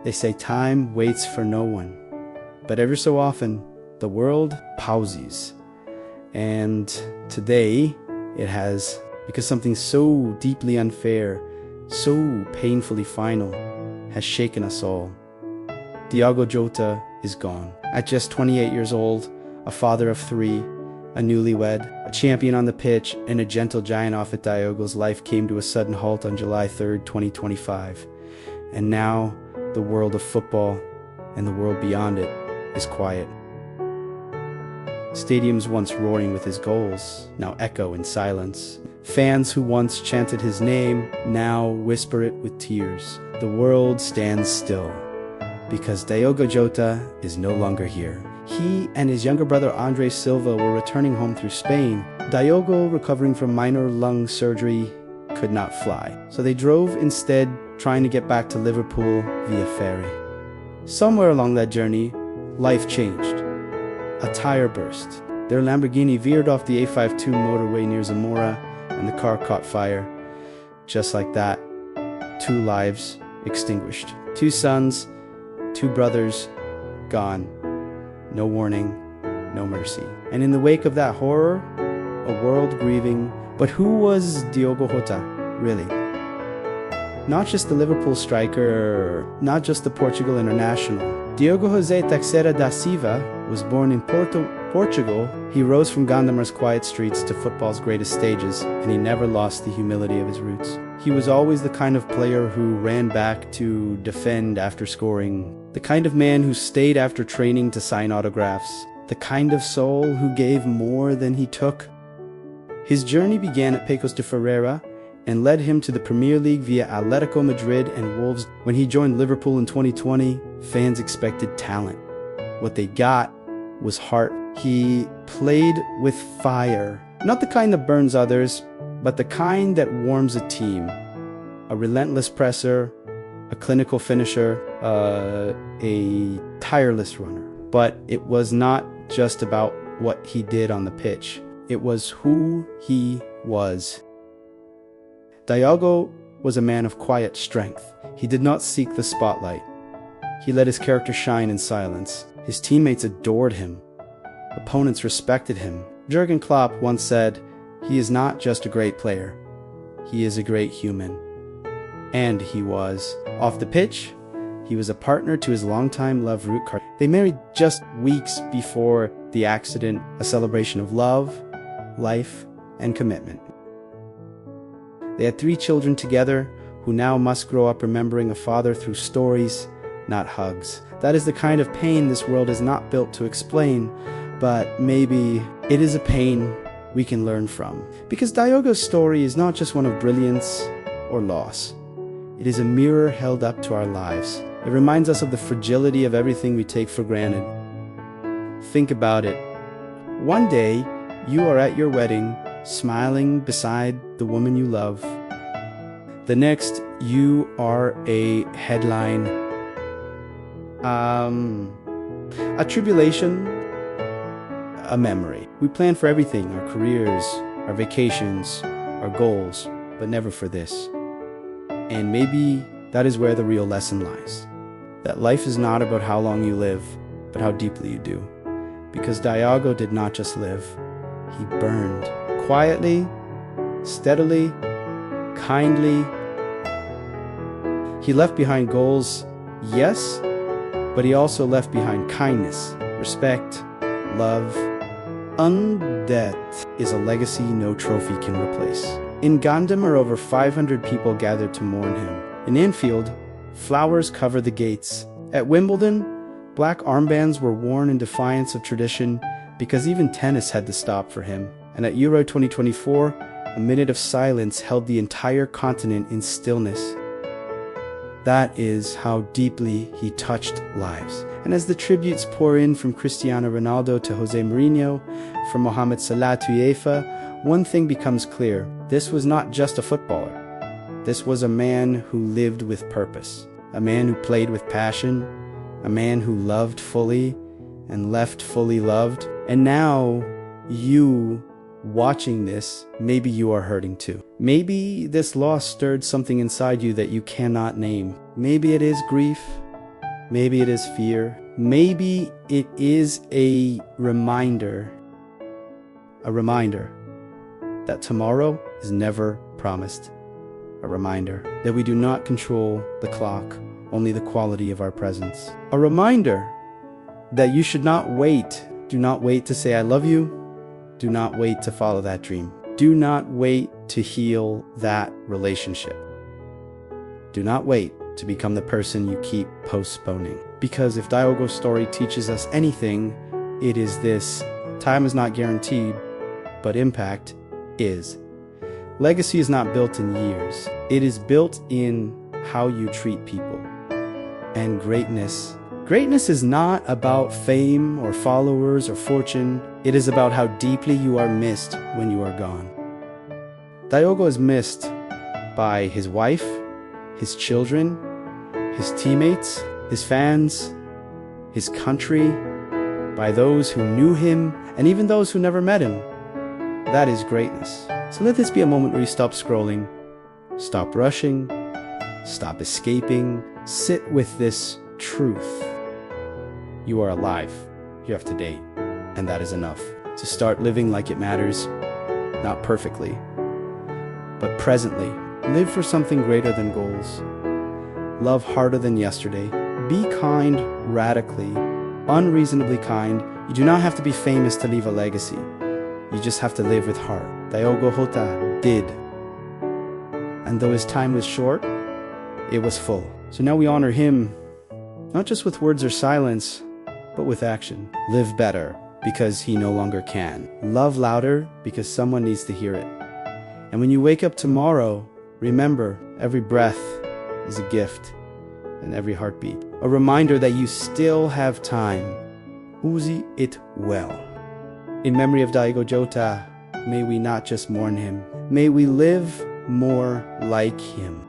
They say time waits for no one, but every so often, the world pauses. And today, it has, because something so deeply unfair, so painfully final, has shaken us all. Diogo Jota is gone. At just 28 years old, a father of 3, a newlywed, a champion on the pitch, and a gentle giant off at Diogo's life came to a sudden halt on July 3rd, 2025. And now, the world of football, and the world beyond it, is quiet. Stadiums once roaring with his goals, now echo in silence. Fans who once chanted his name, now whisper it with tears. The world stands still, because Diogo Jota is no longer here. He and his younger brother Andre Silva were returning home through Spain. Diogo, recovering from minor lung surgery, could not fly. So they drove instead, trying to get back to Liverpool via ferry. Somewhere along that journey, life changed. A tire burst. Their Lamborghini veered off the A52 motorway near Zamora, and the car caught fire. Just like that, 2 lives extinguished. 2 sons, 2 brothers, gone. No warning, no mercy. And in the wake of that horror, a world grieving. But who was Diogo Jota, really? Not just the Liverpool striker, not just the Portugal international. Diogo José Teixeira da Silva was born in Portugal. He rose from Gondomar's quiet streets to football's greatest stages, and he never lost the humility of his roots. He was always the kind of player who ran back to defend after scoring, the kind of man who stayed after training to sign autographs, the kind of soul who gave more than he took. His journey began at Pecos de Ferreira and led him to the Premier League via Atletico Madrid and Wolves. When he joined Liverpool in 2020, fans expected talent. What they got was heart. He played with fire, not the kind that burns others, but the kind that warms a team. A relentless presser, a clinical finisher, a tireless runner. But it was not just about what he did on the pitch. It was who he was. Diogo was a man of quiet strength. He did not seek the spotlight. He let his character shine in silence. His teammates adored him. Opponents respected him. Jurgen Klopp once said, "He is not just a great player. He is a great human." And he was. Off the pitch, he was a partner to his longtime love, Ruud Karl. They married just weeks before the accident, a celebration of love, life, and commitment. They had 3 children together, who now must grow up remembering a father through stories, not hugs. That is the kind of pain this world is not built to explain, but maybe it is a pain we can learn from. Because Diogo's story is not just one of brilliance or loss. It is a mirror held up to our lives. It reminds us of the fragility of everything we take for granted. Think about it. One day, you are at your wedding, smiling beside the woman you love. The next, you are a headline. A tribulation, a memory. We plan for everything, our careers, our vacations, our goals, but never for this. And maybe that is where the real lesson lies. That life is not about how long you live, but how deeply you do. Because Diogo did not just live, he burned. Quietly, steadily, kindly. He left behind goals, yes, but he also left behind kindness, respect, love. Undeath is a legacy no trophy can replace. In Gondomar, over 500 people gathered to mourn him. In Anfield, flowers covered the gates. At Wimbledon, black armbands were worn in defiance of tradition because even tennis had to stop for him. And at Euro 2024, a minute of silence held the entire continent in stillness. That is how deeply he touched lives. And as the tributes pour in from Cristiano Ronaldo to Jose Mourinho, from Mohamed Salah to UEFA, one thing becomes clear. This was not just a footballer. This was a man who lived with purpose, a man who played with passion, a man who loved fully and left fully loved. And now, you watching this, maybe you are hurting too. Maybe this loss stirred something inside you that you cannot name. Maybe it is grief, Maybe it is fear. Maybe it is a reminder that tomorrow is never promised. A reminder that we do not control the clock, only the quality of our presence. A reminder that you should not wait. Do not wait to say I love you. Do not wait to follow that dream. Do not wait to heal that relationship. Do not wait to become the person you keep postponing. Because if Diogo's story teaches us anything, it is this: time is not guaranteed, but impact is. Legacy is not built in years. It is built in how you treat people. And greatness is not about fame or followers or fortune. It is about how deeply you are missed when you are gone. Diogo is missed by his wife, his children, his teammates, his fans, his country, by those who knew him, and even those who never met him. That is greatness. So let this be a moment where you stop scrolling, stop rushing, stop escaping, sit with this truth. You are alive. You're up to date. And that is enough to start living like it matters, not perfectly, but presently. Live for something greater than goals. Love harder than yesterday. Be kind radically, unreasonably kind. You do not have to be famous to leave a legacy. You just have to live with heart. Diogo Jota did. And though his time was short, it was full. So now we honor him, not just with words or silence, but with action. Live better because he no longer can. Love louder because someone needs to hear it. And when you wake up tomorrow, remember, every breath is a gift, and every heartbeat a reminder that you still have time. Use it well. In memory of Diogo Jota, may we not just mourn him, may we live more like him.